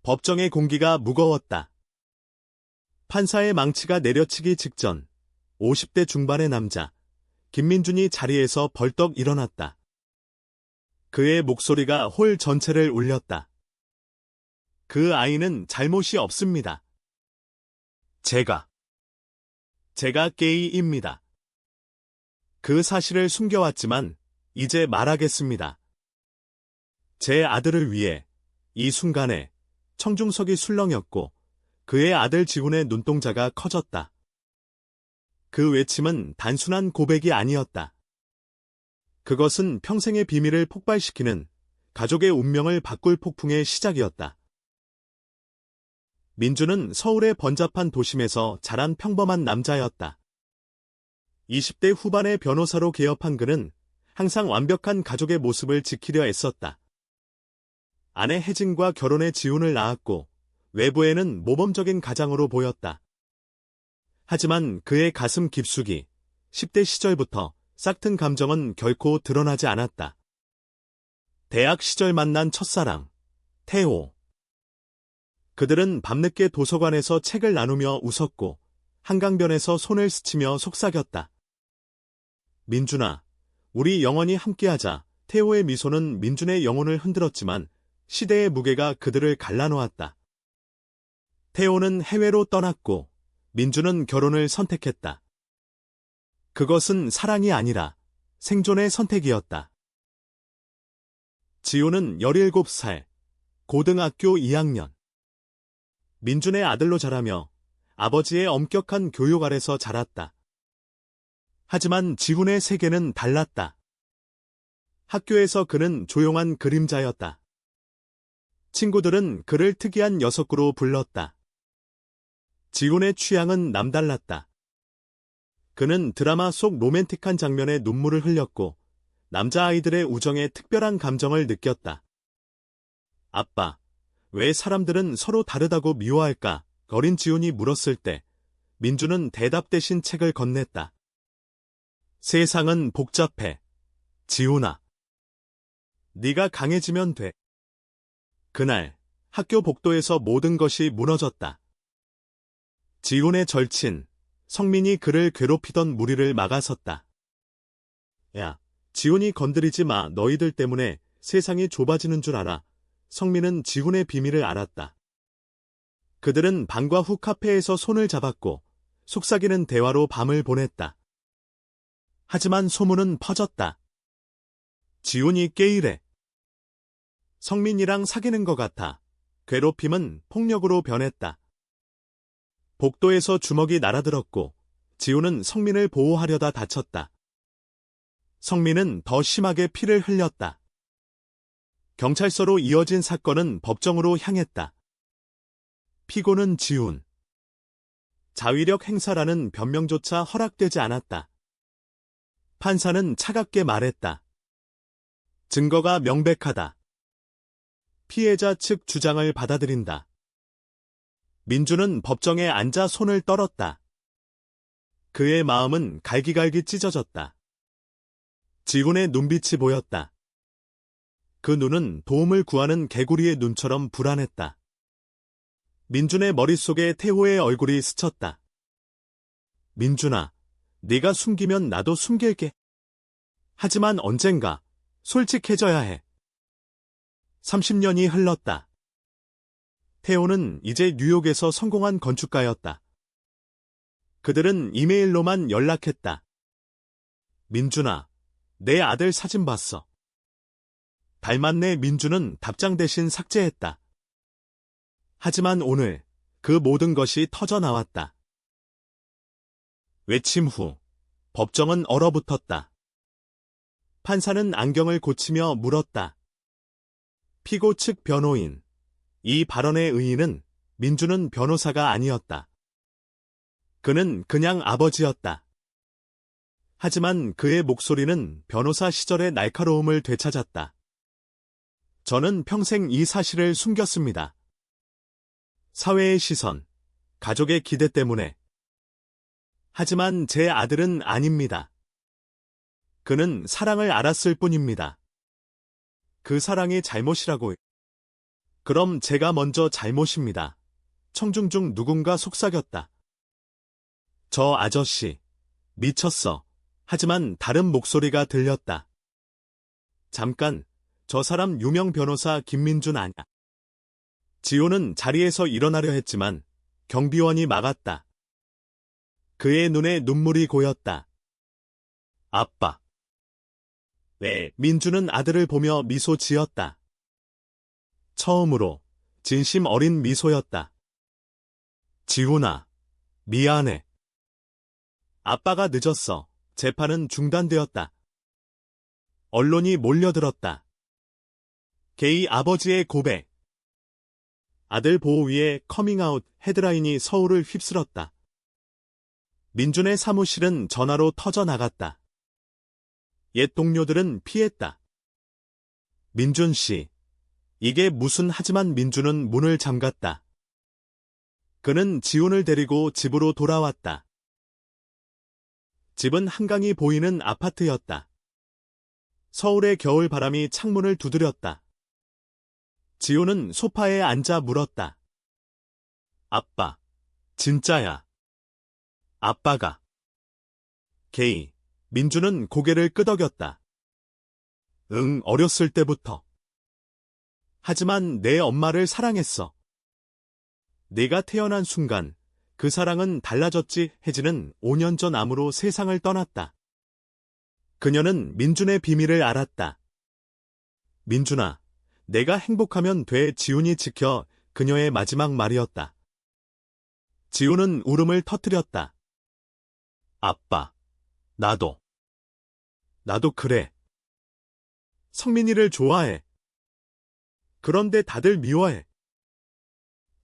법정의 공기가 무거웠다. 판사의 망치가 내려치기 직전 50대 중반의 남자 김민준이 자리에서 벌떡 일어났다. 그의 목소리가 홀 전체를 울렸다. 그 아이는 잘못이 없습니다. 제가 게이입니다. 그 사실을 숨겨왔지만 이제 말하겠습니다. 제 아들을 위해 이 순간에 청중석이 술렁였고 그의 아들 지훈의 눈동자가 커졌다. 그 외침은 단순한 고백이 아니었다. 그것은 평생의 비밀을 폭발시키는 가족의 운명을 바꿀 폭풍의 시작이었다. 민주는 서울의 번잡한 도심에서 자란 평범한 남자였다. 20대 후반의 변호사로 개업한 그는 항상 완벽한 가족의 모습을 지키려 애썼다. 아내 혜진과 결혼해 지훈을 낳았고 외부에는 모범적인 가장으로 보였다. 하지만 그의 가슴 깊숙이 10대 시절부터 싹튼 감정은 결코 드러나지 않았다. 대학 시절 만난 첫사랑, 태호. 그들은 밤늦게 도서관에서 책을 나누며 웃었고 한강변에서 손을 스치며 속삭였다. 민준아, 우리 영원히 함께하자. 태호의 미소는 민준의 영혼을 흔들었지만 시대의 무게가 그들을 갈라놓았다. 태호는 해외로 떠났고 민준은 결혼을 선택했다. 그것은 사랑이 아니라 생존의 선택이었다. 지훈은 17살, 고등학교 2학년. 민준의 아들로 자라며 아버지의 엄격한 교육 아래서 자랐다. 하지만 지훈의 세계는 달랐다. 학교에서 그는 조용한 그림자였다. 친구들은 그를 특이한 녀석으로 불렀다. 지훈의 취향은 남달랐다. 그는 드라마 속 로맨틱한 장면에 눈물을 흘렸고 남자아이들의 우정에 특별한 감정을 느꼈다. 아빠, 왜 사람들은 서로 다르다고 미워할까? 어린 지훈이 물었을 때 민주는 대답 대신 책을 건넸다. 세상은 복잡해. 지훈아. 네가 강해지면 돼. 그날 학교 복도에서 모든 것이 무너졌다. 지훈의 절친, 성민이 그를 괴롭히던 무리를 막아섰다. 야, 지훈이 건드리지 마. 너희들 때문에 세상이 좁아지는 줄 알아. 성민은 지훈의 비밀을 알았다. 그들은 방과 후 카페에서 손을 잡았고 속삭이는 대화로 밤을 보냈다. 하지만 소문은 퍼졌다. 지훈이 게이래. 성민이랑 사귀는 것 같아. 괴롭힘은 폭력으로 변했다. 복도에서 주먹이 날아들었고 지훈은 성민을 보호하려다 다쳤다. 성민은 더 심하게 피를 흘렸다. 경찰서로 이어진 사건은 법정으로 향했다. 피고는 지훈. 자위력 행사라는 변명조차 허락되지 않았다. 판사는 차갑게 말했다. 증거가 명백하다. 피해자 측 주장을 받아들인다. 민주는 법정에 앉아 손을 떨었다. 그의 마음은 갈기갈기 찢어졌다. 지훈의 눈빛이 보였다. 그 눈은 도움을 구하는 개구리의 눈처럼 불안했다. 민준의 머릿속에 태호의 얼굴이 스쳤다. 민준아, 네가 숨기면 나도 숨길게. 하지만 언젠가 솔직해져야 해. 30년이 흘렀다. 태호는 이제 뉴욕에서 성공한 건축가였다. 그들은 이메일로만 연락했다. 민준아, 내 아들 사진 봤어. 닮았네. 민준은 답장 대신 삭제했다. 하지만 오늘 그 모든 것이 터져나왔다. 외침 후 법정은 얼어붙었다. 판사는 안경을 고치며 물었다. 피고 측 변호인, 이 발언의 의의는 민준은 변호사가 아니었다. 그는 그냥 아버지였다. 하지만 그의 목소리는 변호사 시절의 날카로움을 되찾았다. 저는 평생 이 사실을 숨겼습니다. 사회의 시선, 가족의 기대 때문에. 하지만 제 아들은 아닙니다. 그는 사랑을 알았을 뿐입니다. 그 사랑이 잘못이라고. 그럼 제가 먼저 잘못입니다. 청중 중 누군가 속삭였다. 저 아저씨, 미쳤어. 하지만 다른 목소리가 들렸다. 잠깐, 저 사람 유명 변호사 김민준 아냐. 지호는 자리에서 일어나려 했지만 경비원이 막았다. 그의 눈에 눈물이 고였다. 아빠. 네, 민준은 아들을 보며 미소 지었다. 처음으로 진심 어린 미소였다. 지훈아, 미안해. 아빠가 늦었어. 재판은 중단되었다. 언론이 몰려들었다. 게이 아버지의 고백. 아들 보호 위에 커밍아웃 헤드라인이 서울을 휩쓸었다. 민준의 사무실은 전화로 터져나갔다. 옛 동료들은 피했다. 민준 씨. 이게 무슨 하지만 민준은 문을 잠갔다. 그는 지훈을 데리고 집으로 돌아왔다. 집은 한강이 보이는 아파트였다. 서울의 겨울 바람이 창문을 두드렸다. 지훈은 소파에 앉아 물었다. 아빠, 진짜야. 아빠가. 게이, 민준은 고개를 끄덕였다. 응, 어렸을 때부터. 하지만 내 엄마를 사랑했어. 네가 태어난 순간 그 사랑은 달라졌지. 혜진은 5년 전 암으로 세상을 떠났다. 그녀는 민준의 비밀을 알았다. 민준아, 내가 행복하면 돼. 지훈이 지켜. 그녀의 마지막 말이었다. 지훈은 울음을 터뜨렸다. 아빠, 나도 그래. 성민이를 좋아해. 그런데 다들 미워해.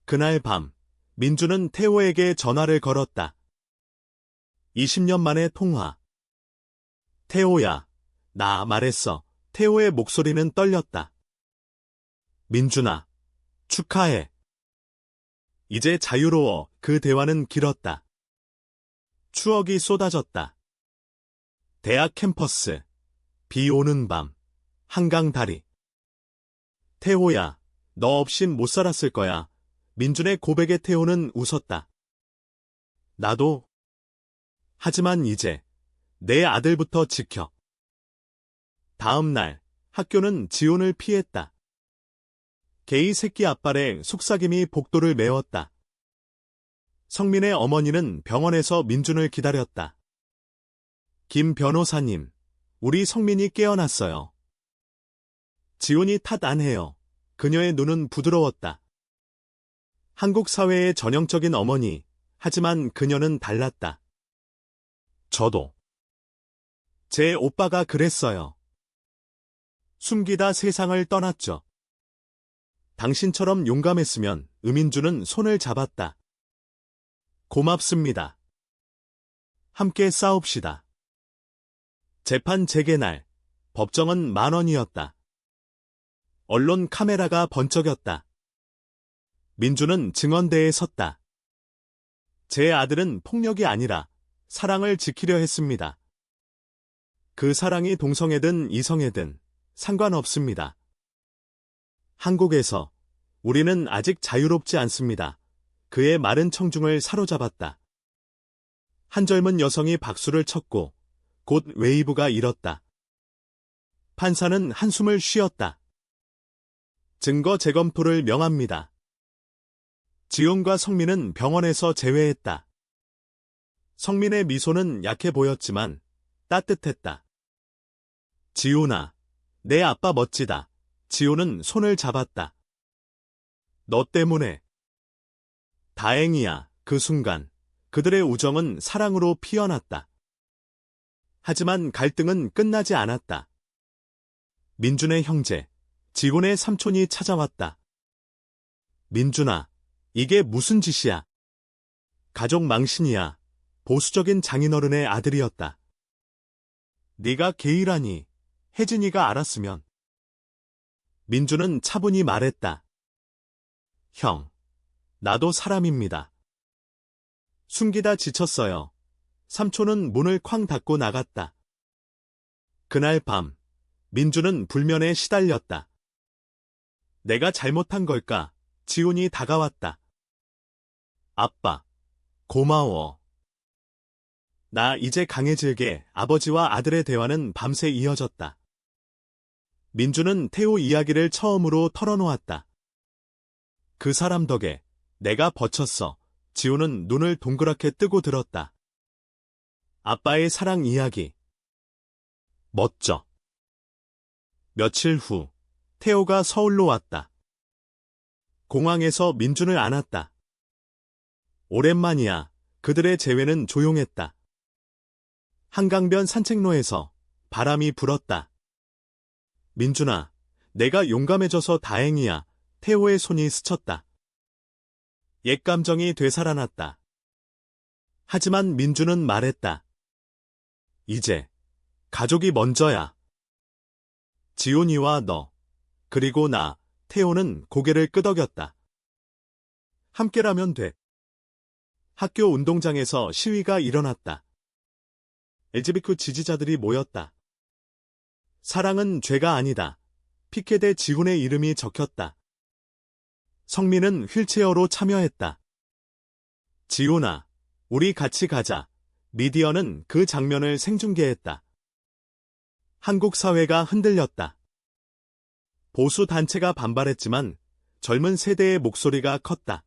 그날 밤, 민준은 태호에게 전화를 걸었다. 20년 만의 통화. 태호야, 나 말했어. 태호의 목소리는 떨렸다. 민준아, 축하해. 이제 자유로워. 그 대화는 길었다. 추억이 쏟아졌다. 대학 캠퍼스, 비 오는 밤, 한강 다리. 태호야, 너 없인 못 살았을 거야. 민준의 고백에 태호는 웃었다. 나도. 하지만 이제 내 아들부터 지켜. 다음 날 학교는 지훈을 피했다. 게이 새끼 아빠의 속삭임이 복도를 메웠다. 성민의 어머니는 병원에서 민준을 기다렸다. 김 변호사님, 우리 성민이 깨어났어요. 지훈이 탓 안 해요. 그녀의 눈은 부드러웠다. 한국 사회의 전형적인 어머니, 하지만 그녀는 달랐다. 저도. 제 오빠가 그랬어요. 숨기다 세상을 떠났죠. 당신처럼 용감했으면. 음인주는 손을 잡았다. 고맙습니다. 함께 싸웁시다. 재판 재개 날, 법정은 10,000원이었다. 언론 카메라가 번쩍였다. 민준은 증언대에 섰다. 제 아들은 폭력이 아니라 사랑을 지키려 했습니다. 그 사랑이 동성애든 이성애든 상관없습니다. 한국에서 우리는 아직 자유롭지 않습니다. 그의 마른 청중을 사로잡았다. 한 젊은 여성이 박수를 쳤고 곧 웨이브가 일었다. 판사는 한숨을 쉬었다. 증거 재검토를 명합니다. 지훈과 성민은 병원에서 제외했다. 성민의 미소는 약해 보였지만 따뜻했다. 지훈아, 내 아빠 멋지다. 지훈은 손을 잡았다. 너 때문에. 다행이야. 그 순간 그들의 우정은 사랑으로 피어났다. 하지만 갈등은 끝나지 않았다. 민준의 형제, 지훈의 삼촌이 찾아왔다. 민준아, 이게 무슨 짓이야? 가족 망신이야. 보수적인 장인어른의 아들이었다. 네가 게이라니. 혜진이가 알았으면. 민준은 차분히 말했다. 형, 나도 사람입니다. 숨기다 지쳤어요. 삼촌은 문을 쾅 닫고 나갔다. 그날 밤, 민준은 불면에 시달렸다. 내가 잘못한 걸까? 지훈이 다가왔다. 아빠, 고마워. 나 이제 강해질게. 아버지와 아들의 대화는 밤새 이어졌다. 민주는 태호 이야기를 처음으로 털어놓았다. 그 사람 덕에 내가 버텼어. 지훈은 눈을 동그랗게 뜨고 들었다. 아빠의 사랑 이야기. 멋져. 며칠 후, 태호가 서울로 왔다. 공항에서 민준을 안았다. 오랜만이야. 그들의 재회는 조용했다. 한강변 산책로에서 바람이 불었다. 민준아, 내가 용감해져서 다행이야. 태호의 손이 스쳤다. 옛 감정이 되살아났다. 하지만 민준은 말했다. 이제 가족이 먼저야. 지훈이와 너, 그리고 나. 태호는 고개를 끄덕였다. 함께라면 돼. 학교 운동장에서 시위가 일어났다. LGBTQ 지지자들이 모였다. 사랑은 죄가 아니다. 피켓에 지훈의 이름이 적혔다. 성민은 휠체어로 참여했다. 지훈아, 우리 같이 가자. 미디어는 그 장면을 생중계했다. 한국 사회가 흔들렸다. 보수 단체가 반발했지만 젊은 세대의 목소리가 컸다.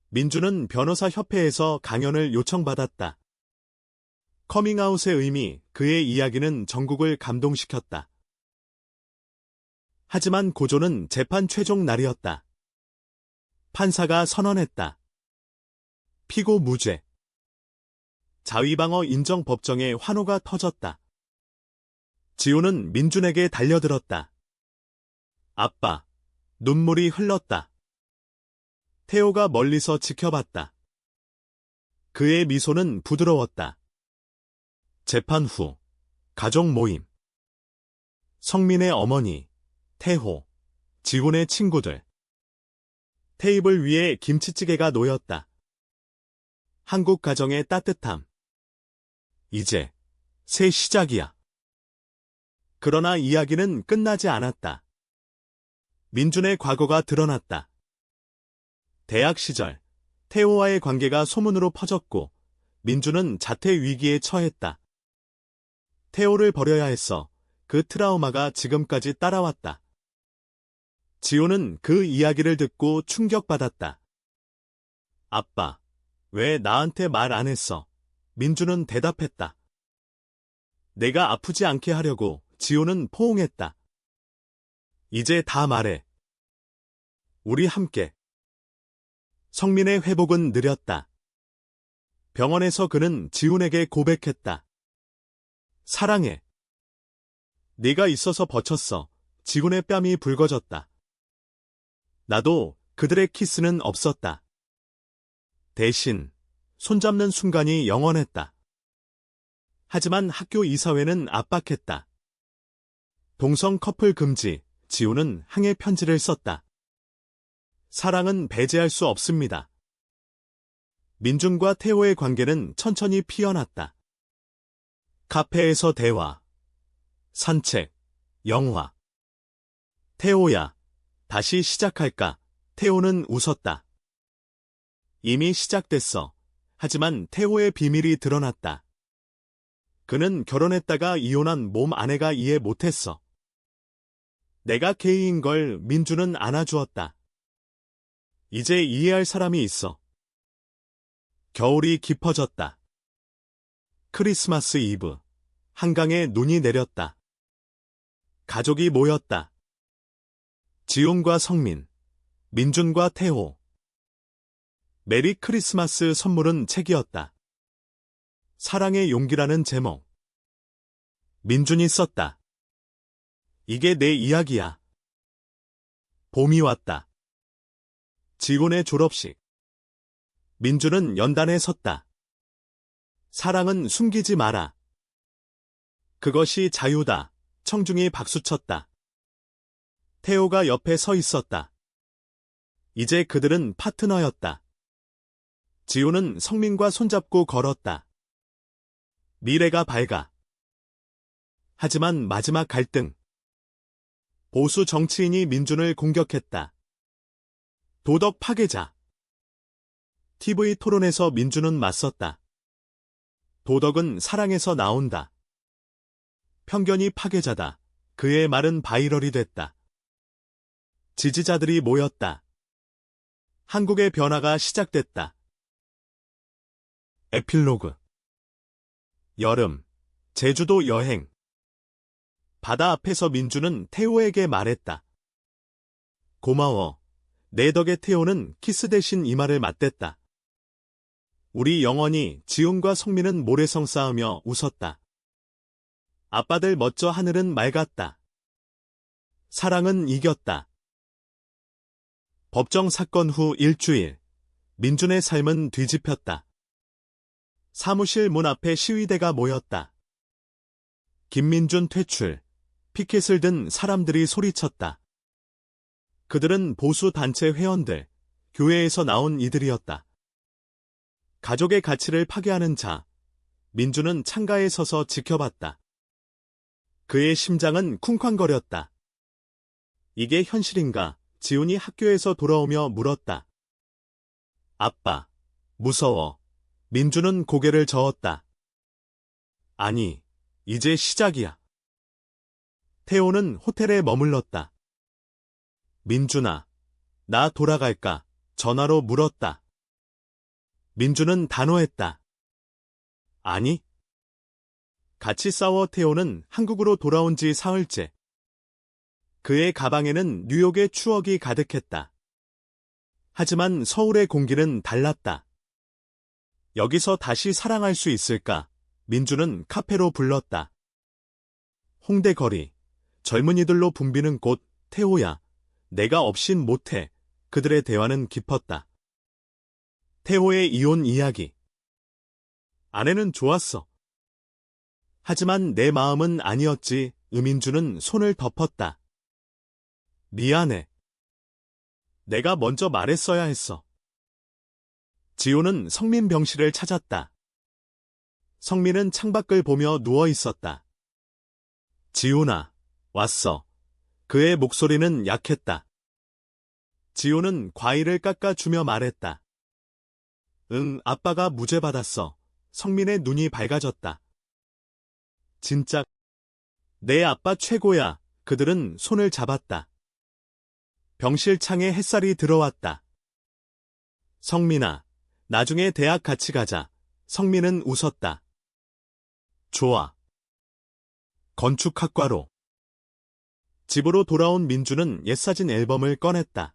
민주는 변호사 협회에서 강연을 요청받았다. 커밍아웃의 의미, 그의 이야기는 전국을 감동시켰다. 하지만 고조는 재판 최종 날이었다. 판사가 선언했다. 피고 무죄. 자위방어 인정 법정에 환호가 터졌다. 지훈은 민준에게 달려들었다. 아빠, 눈물이 흘렀다. 태호가 멀리서 지켜봤다. 그의 미소는 부드러웠다. 재판 후, 가족 모임. 성민의 어머니, 태호, 지훈의 친구들. 테이블 위에 김치찌개가 놓였다. 한국 가정의 따뜻함. 이제 새 시작이야. 그러나 이야기는 끝나지 않았다. 민준의 과거가 드러났다. 대학 시절, 태호와의 관계가 소문으로 퍼졌고 민준은 자퇴 위기에 처했다. 태호를 버려야 했어. 그 트라우마가 지금까지 따라왔다. 지호는 그 이야기를 듣고 충격받았다. 아빠, 왜 나한테 말 안 했어? 민준은 대답했다. 내가 아프지 않게 하려고. 지호는 포옹했다. 이제 다 말해. 우리 함께. 성민의 회복은 느렸다. 병원에서 그는 지훈에게 고백했다. 사랑해. 네가 있어서 버텼어. 지훈의 뺨이 붉어졌다. 나도. 그들의 키스는 없었다. 대신 손잡는 순간이 영원했다. 하지만 학교 이사회는 압박했다. 동성 커플 금지. 지훈은 항해 편지를 썼다. 사랑은 배제할 수 없습니다. 민준과 태호의 관계는 천천히 피어났다. 카페에서 대화, 산책, 영화. 태호야, 다시 시작할까? 태호는 웃었다. 이미 시작됐어. 하지만 태호의 비밀이 드러났다. 그는 결혼했다가 이혼한 몸 아내가 이해 못했어. 내가 게이인 걸 민준은 안아주었다. 이제 이해할 사람이 있어. 겨울이 깊어졌다. 크리스마스 이브. 한강에 눈이 내렸다. 가족이 모였다. 지훈과 성민, 민준과 태호. 메리 크리스마스 선물은 책이었다. 사랑의 용기라는 제목. 민준이 썼다. 이게 내 이야기야. 봄이 왔다. 지훈의 졸업식. 민준은 연단에 섰다. 사랑은 숨기지 마라. 그것이 자유다. 청중이 박수쳤다. 태호가 옆에 서 있었다. 이제 그들은 파트너였다. 지훈은 성민과 손잡고 걸었다. 미래가 밝아. 하지만 마지막 갈등. 보수 정치인이 민준을 공격했다. 도덕 파괴자. TV 토론에서 민준은 맞섰다. 도덕은 사랑에서 나온다. 편견이 파괴자다. 그의 말은 바이럴이 됐다. 지지자들이 모였다. 한국의 변화가 시작됐다. 에필로그. 여름, 제주도 여행. 바다 앞에서 민준은 태호에게 말했다. 고마워. 내 덕에 태호는 키스 대신 이마를 맞댔다. 우리 영원히 지훈과 성민은 모래성 쌓으며 웃었다. 아빠들 멋져 하늘은 맑았다. 사랑은 이겼다. 법정 사건 후 일주일, 민준의 삶은 뒤집혔다. 사무실 문 앞에 시위대가 모였다. 김민준 퇴출, 피켓을 든 사람들이 소리쳤다. 그들은 보수 단체 회원들, 교회에서 나온 이들이었다. 가족의 가치를 파괴하는 자, 민준은 창가에 서서 지켜봤다. 그의 심장은 쿵쾅거렸다. 이게 현실인가? 지훈이 학교에서 돌아오며 물었다. 아빠, 무서워. 민준은 고개를 저었다. 아니, 이제 시작이야. 태호는 호텔에 머물렀다. 민준아, 나 돌아갈까? 전화로 물었다. 민준은 단호했다. 아니. 같이 싸워. 태호는 한국으로 돌아온 지 사흘째. 그의 가방에는 뉴욕의 추억이 가득했다. 하지만 서울의 공기는 달랐다. 여기서 다시 사랑할 수 있을까? 민준은 카페로 불렀다. 홍대 거리, 젊은이들로 붐비는 곳. 태호야, 내가 없인 못해. 그들의 대화는 깊었다. 태호의 이혼 이야기. 아내는 좋았어. 하지만 내 마음은 아니었지. 의민준은 손을 덮었다. 미안해. 내가 먼저 말했어야 했어. 지호는 성민 병실을 찾았다. 성민은 창밖을 보며 누워 있었다. 지훈아, 왔어. 그의 목소리는 약했다. 지호는 과일을 깎아주며 말했다. 응, 아빠가 무죄 받았어. 성민의 눈이 밝아졌다. 진짜, 내 아빠 최고야. 그들은 손을 잡았다. 병실 창에 햇살이 들어왔다. 성민아, 나중에 대학 같이 가자. 성민은 웃었다. 좋아. 건축학과로. 집으로 돌아온 민준은 옛사진 앨범을 꺼냈다.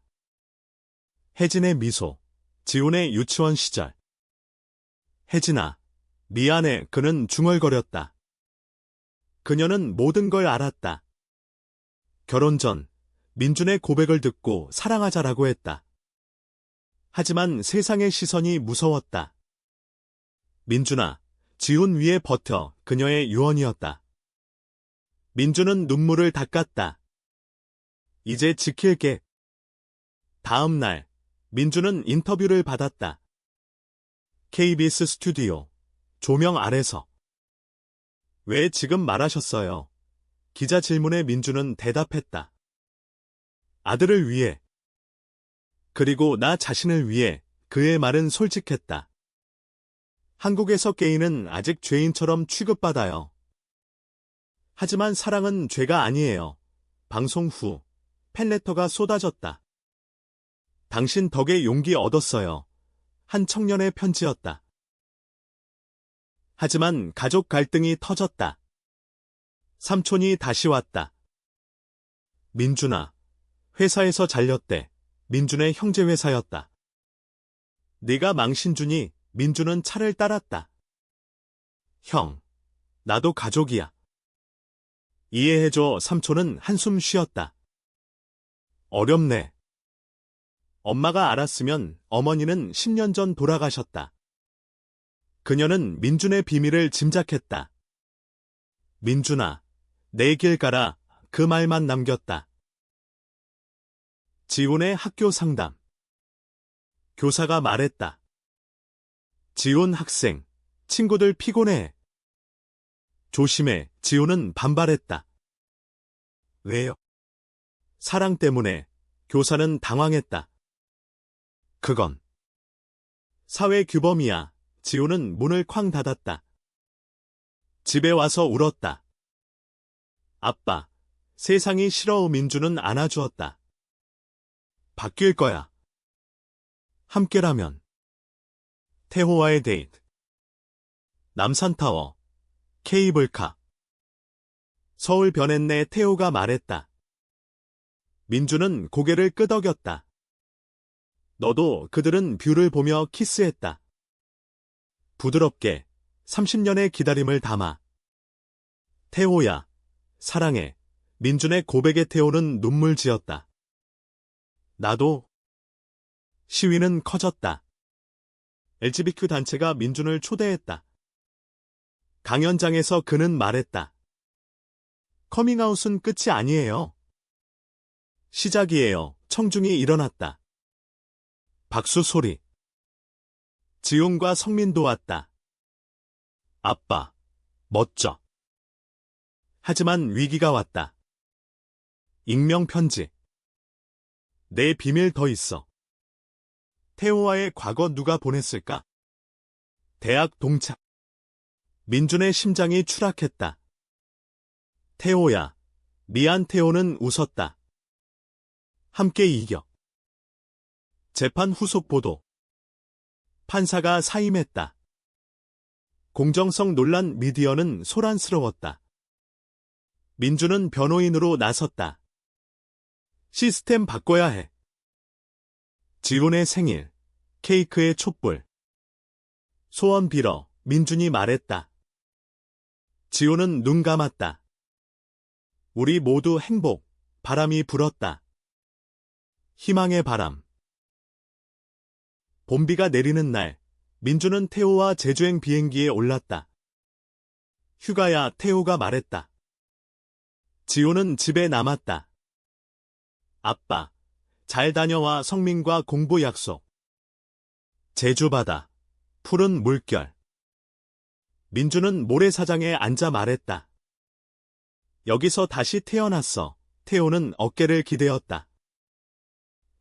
혜진의 미소, 지훈의 유치원 시절. 혜진아, 미안해. 그는 중얼거렸다. 그녀는 모든 걸 알았다. 결혼 전 민준의 고백을 듣고 사랑하자라고 했다. 하지만 세상의 시선이 무서웠다. 민준아, 지훈 위에 버텨. 그녀의 유언이었다. 민준은 눈물을 닦았다. 이제 지킬게. 다음 날, 민준은 인터뷰를 받았다. KBS 스튜디오, 조명 아래서. 왜 지금 말하셨어요? 기자 질문에 민준은 대답했다. 아들을 위해. 그리고 나 자신을 위해. 그의 말은 솔직했다. 한국에서 게이는 아직 죄인처럼 취급받아요. 하지만 사랑은 죄가 아니에요. 방송 후 팬레터가 쏟아졌다. 당신 덕에 용기 얻었어요. 한 청년의 편지였다. 하지만 가족 갈등이 터졌다. 삼촌이 다시 왔다. 민준아, 회사에서 잘렸대. 민준의 형제회사였다. 네가 망신 주니. 민준은 차를 따랐다. 형, 나도 가족이야. 이해해줘. 삼촌은 한숨 쉬었다. 어렵네. 엄마가 알았으면. 어머니는 10년 전 돌아가셨다. 그녀는 민준의 비밀을 짐작했다. 민준아, 내 길 가라. 그 말만 남겼다. 지훈의 학교 상담. 교사가 말했다. 지훈 학생, 친구들 피곤해. 조심해. 지훈은 반발했다. 왜요? 사랑 때문에 교사는 당황했다. 그건 사회 규범이야. 지호는 문을 쾅 닫았다. 집에 와서 울었다. 아빠, 세상이 싫어. 민주는 안아주었다. 바뀔 거야. 함께라면. 태호와의 데이트. 남산타워. 케이블카. 서울 변했네. 태호가 말했다. 민주는 고개를 끄덕였다. 너도. 그들은 뷰를 보며 키스했다. 부드럽게 30년의 기다림을 담아. 태호야, 사랑해. 민준의 고백에 태호는 눈물 지었다. 나도. 시위는 커졌다. LGBTQ 단체가 민준을 초대했다. 강연장에서 그는 말했다. 커밍아웃은 끝이 아니에요. 시작이에요. 청중이 일어났다. 박수 소리. 지훈과 성민도 왔다. 아빠, 멋져. 하지만 위기가 왔다. 익명 편지. 내 비밀 더 있어. 태호와의 과거 누가 보냈을까? 대학 동창. 민준의 심장이 추락했다. 태호야, 미안. 태호는 웃었다. 함께 이겨. 재판 후속 보도. 판사가 사임했다. 공정성 논란. 미디어는 소란스러웠다. 민준은 변호인으로 나섰다. 시스템 바꿔야 해. 지훈의 생일. 케이크에 촛불. 소원 빌어. 민준이 말했다. 지훈은 눈 감았다. 우리 모두 행복. 바람이 불었다. 희망의 바람. 봄비가 내리는 날, 민준은 태호와 제주행 비행기에 올랐다. 휴가야. 태호가 말했다. 지호는 집에 남았다. 아빠, 잘 다녀와. 성민과 공부 약속. 제주바다, 푸른 물결. 민준은 모래사장에 앉아 말했다. 여기서 다시 태어났어. 태호는 어깨를 기대었다.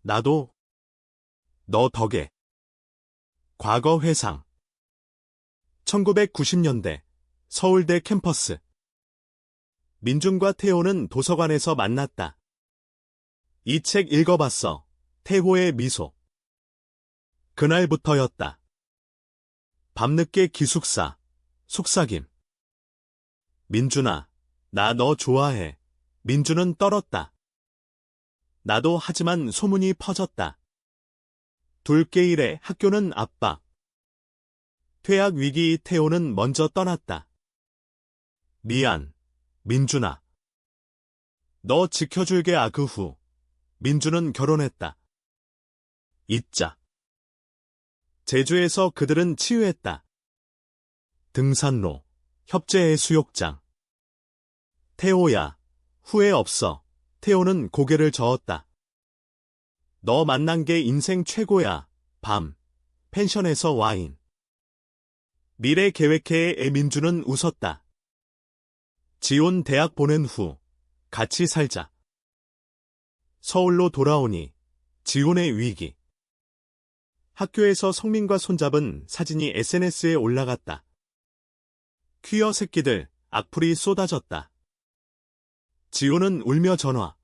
나도. 너 덕에. 과거 회상. 1990년대 서울대 캠퍼스. 민준과 태호는 도서관에서 만났다. 이 책 읽어봤어. 태호의 미소. 그날부터였다. 밤늦게 기숙사. 속삭임. 민준아, 나 너 좋아해. 민준은 떨었다. 나도. 하지만 소문이 퍼졌다. 둘게일에 학교는 압박. 퇴학 위기. 태호는 먼저 떠났다. 미안, 민준아. 너 지켜줄게. 그 후 민준은 결혼했다. 잊자. 제주에서 그들은 치유했다. 등산로, 협재해수욕장. 태호야, 후회 없어. 태호는 고개를 저었다. 너 만난 게 인생 최고야. 밤, 펜션에서 와인. 미래 계획해의. 민준은 웃었다. 지온 대학 보낸 후 같이 살자. 서울로 돌아오니 지온의 위기. 학교에서 성민과 손잡은 사진이 SNS에 올라갔다. 퀴어 새끼들. 악플이 쏟아졌다. 지온은 울며 전화.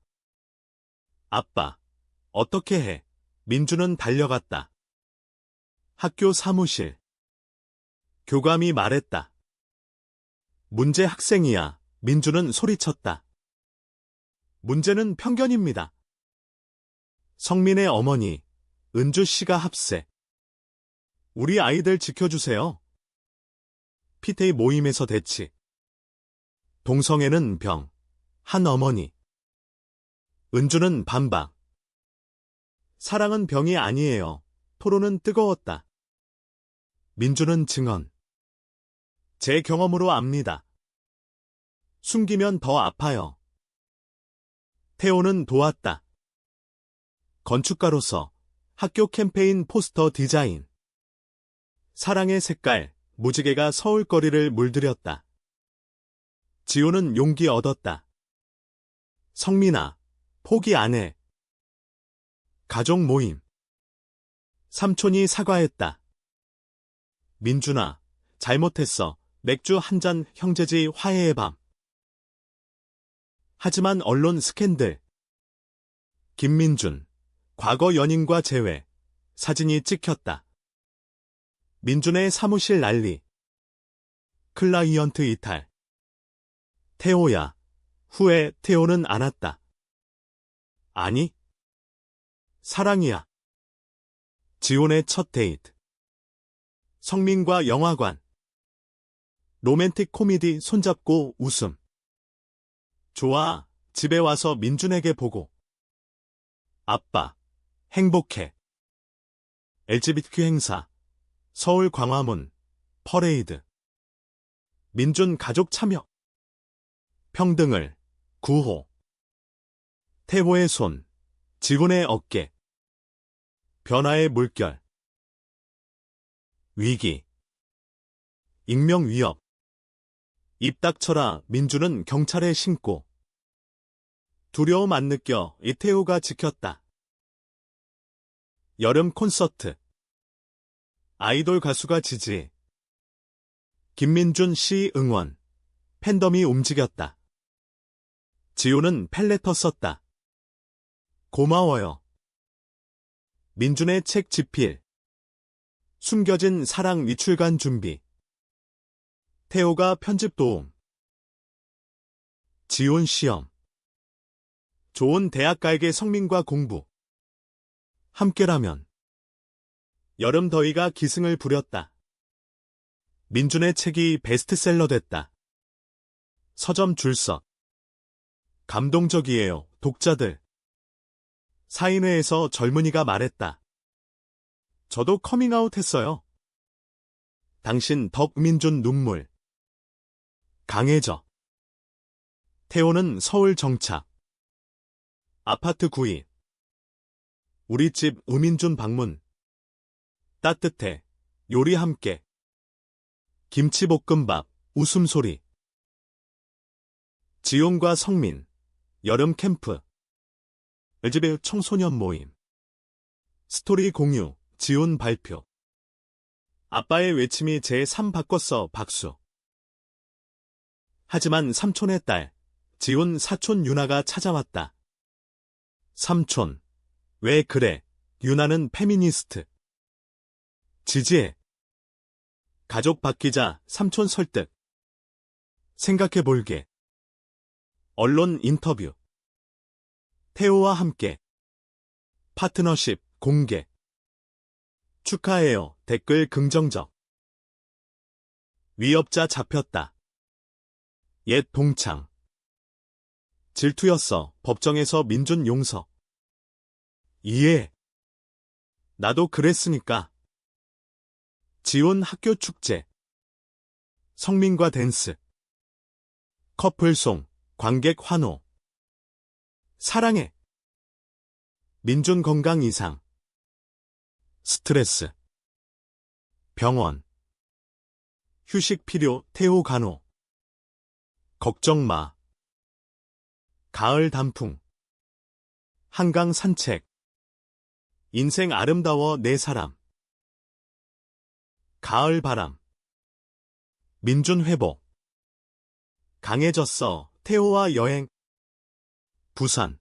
아빠, 어떻게 해? 민준은 달려갔다. 학교 사무실. 교감이 말했다. 문제 학생이야. 민준은 소리쳤다. 문제는 편견입니다. 성민의 어머니, 은주 씨가 합세. 우리 아이들 지켜주세요. 피테이 모임에서 대치. 동성애는 병. 한 어머니. 은주는 반박. 사랑은 병이 아니에요. 토론은 뜨거웠다. 민준은 증언. 제 경험으로 압니다. 숨기면 더 아파요. 태호는 도왔다. 건축가로서 학교 캠페인 포스터 디자인. 사랑의 색깔. 무지개가 서울거리를 물들였다. 지호는 용기 얻었다. 성민아, 포기 안 해. 가족 모임. 삼촌이 사과했다. 민준아, 잘못했어. 맥주 한 잔 형제지 화해의 밤. 하지만 언론 스캔들. 김민준, 과거 연인과 재회. 사진이 찍혔다. 민준의 사무실 난리. 클라이언트 이탈. 태호야. 후에 태호는 안 왔다. 아니. 사랑이야. 지온의 첫 데이트. 성민과 영화관. 로맨틱 코미디 손잡고 웃음. 좋아. 집에 와서 민준에게 보고. 아빠. 행복해. LGBTQ 행사. 서울 광화문. 퍼레이드. 민준 가족 참여. 평등을. 구호. 태호의 손. 지훈의 어깨. 변화의 물결. 위기. 익명 위협. 입 닥쳐라. 민준은 경찰에 신고. 두려움 안 느껴. 이태호가 지켰다. 여름 콘서트. 아이돌 가수가 지지. 김민준 씨 응원. 팬덤이 움직였다. 지호는 팬레터 썼다. 고마워요. 민준의 책 집필. 숨겨진 사랑 위출간 준비. 태호가 편집 도움. 지온 시험. 좋은 대학 가에게 성민과 공부. 함께라면. 여름 더위가 기승을 부렸다. 민준의 책이 베스트셀러 됐다. 서점 줄서. 감동적이에요, 독자들. 사인회에서 젊은이가 말했다. 저도 커밍아웃 했어요. 당신 덕민준 눈물. 강해져. 태호는 서울 정착. 아파트 구입. 우리 집 우민준 방문. 따뜻해. 요리 함께. 김치볶음밥. 웃음소리. 지온과 성민. 여름 캠프. LGBTQ 청소년 모임. 스토리 공유. 지온 발표. 아빠의 외침이 제 삶 바꿨어. 박수. 하지만 삼촌의 딸, 지온 사촌 유나가 찾아왔다. 삼촌. 왜 그래? 유나는 페미니스트. 지지해. 가족 바뀌자. 삼촌 설득. 생각해볼게. 언론 인터뷰. 태호와 함께. 파트너십 공개. 축하해요. 댓글 긍정적. 위협자 잡혔다. 옛 동창. 질투였어. 법정에서 민준 용서. 이해. 나도 그랬으니까. 지온 학교 축제. 성민과 댄스. 커플송. 관객 환호. 사랑해. 민준 건강 이상. 스트레스. 병원. 휴식 필요. 태호 간호. 걱정 마. 가을 단풍. 한강 산책. 인생 아름다워 내 사람. 가을 바람. 민준 회복. 강해졌어. 태호와 여행. 부산.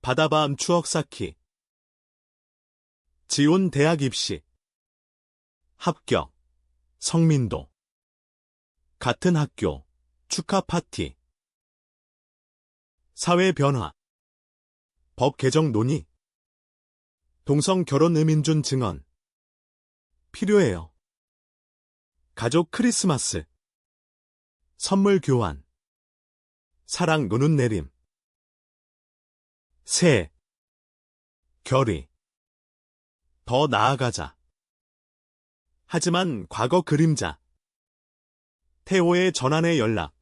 바다밤 추억 쌓기. 지온 대학 입시. 합격. 성민도. 같은 학교. 축하 파티. 사회 변화. 법 개정 논의. 동성 결혼 의민준 증언. 필요해요. 가족 크리스마스. 선물 교환. 사랑 노는 내림. 새. 결의. 더 나아가자. 하지만 과거 그림자. 태호의 전환의 연락.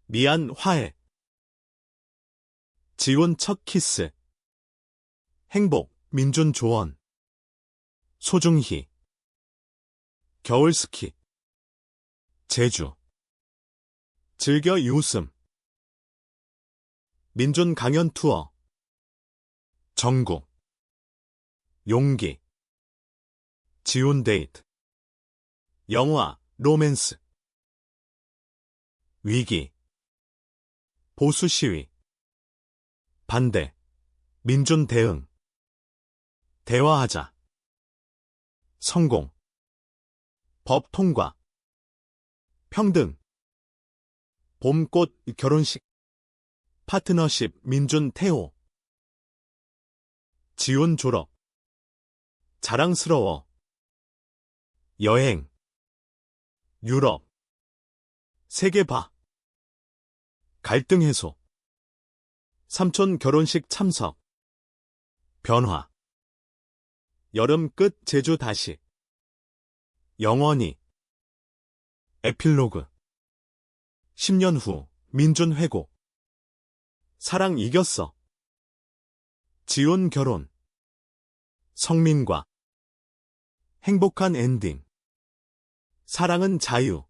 미안 화해. 지온 첫 키스. 행복. 민준 조언. 소중희. 겨울 스키. 제주. 즐겨 이웃음. 민준 강연 투어. 정국. 용기. 지온 데이트. 영화, 로맨스. 위기. 보수 시위. 반대. 민준 대응. 대화하자. 성공. 법 통과. 평등. 봄꽃 결혼식. 파트너십 민준 태호. 지온 졸업. 자랑스러워. 여행. 유럽. 세계 봐. 갈등 해소. 삼촌 결혼식 참석. 변화. 여름 끝 제주 다시. 영원히. 에필로그. 10년 후 민준 회고. 사랑 이겼어. 지온 결혼. 성민과. 행복한 엔딩. 사랑은 자유.